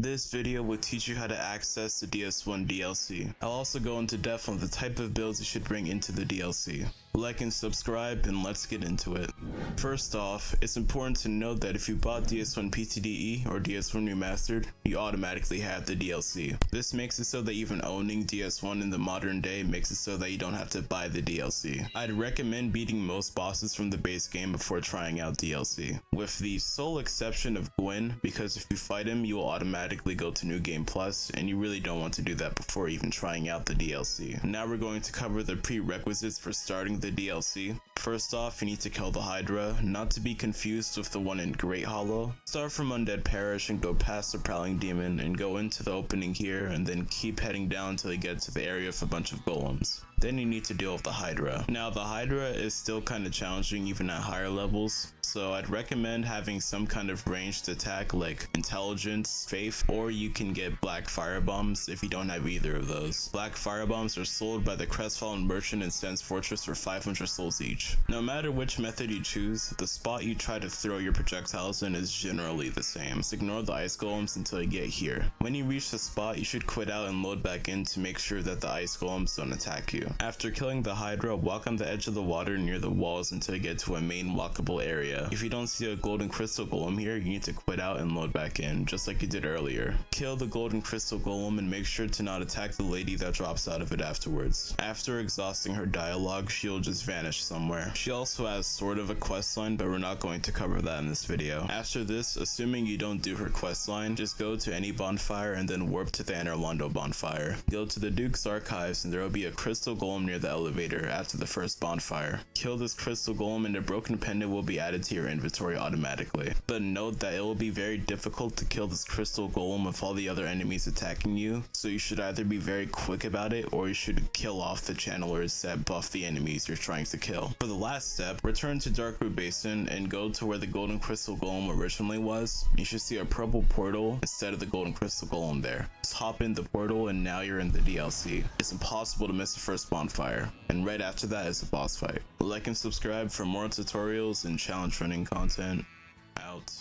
This video will teach you how to access the DS1 DLC. I'll also go into depth on the type of builds you should bring into the DLC. Like and subscribe, and let's get into it. First off, it's important to note that if you bought DS1 PTDE or DS1 Remastered, you automatically have the DLC. This makes it so that even owning DS1 in the modern day makes it so that you don't have to buy the DLC. I'd recommend beating most bosses from the base game before trying out DLC, with the sole exception of Gwyn, because if you fight him, you will automatically go to New Game Plus, and you really don't want to do that before even trying out the DLC. Now we're going to cover the prerequisites for starting the DLC. First off, you need to kill the Hydra, not to be confused with the one in Great Hollow. Start from Undead Parish and go past the Prowling Demon and go into the opening here, and then keep heading down until you get to the area with a bunch of golems. Then you need to deal with the Hydra. Now the Hydra is still kind of challenging even at higher levels, so I'd recommend having some kind of ranged attack like Intelligence, Faith, or you can get Black Firebombs if you don't have either of those. Black Firebombs are sold by the Crestfallen Merchant in Sen's Fortress for 500 souls each. No matter which method you choose, the spot you try to throw your projectiles in is generally the same. Just ignore the ice golems until you get here. When you reach the spot, you should quit out and load back in to make sure that the ice golems don't attack you. After killing the Hydra, walk on the edge of the water near the walls until you get to a main walkable area. If you don't see a golden crystal golem here, you need to quit out and load back in, just like you did earlier. Kill the golden crystal golem and make sure to not attack the lady that drops out of it afterwards. After exhausting her dialogue, she'll just vanish somewhere. She also has sort of a quest line, but we're not going to cover that in this video. After this, assuming you don't do her quest line, just go to any bonfire and then warp to the Anor Londo bonfire. Go to the Duke's Archives and there will be a crystal golem near the elevator after the first bonfire. Kill this crystal golem and a broken pendant will be added to your inventory automatically. But note that it will be very difficult to kill this crystal golem with all the other enemies attacking you, so you should either be very quick about it or you should kill off the channelers that buff the enemies you're trying to kill. For the last step, return to Darkroot Basin and go to where the golden crystal golem originally was. You should see a purple portal instead of the golden crystal golem there. Just hop in the portal and now you're in the DLC. It's impossible to miss the first bonfire, and right after that is a boss fight. Like and subscribe for more tutorials and challenge running content. Out.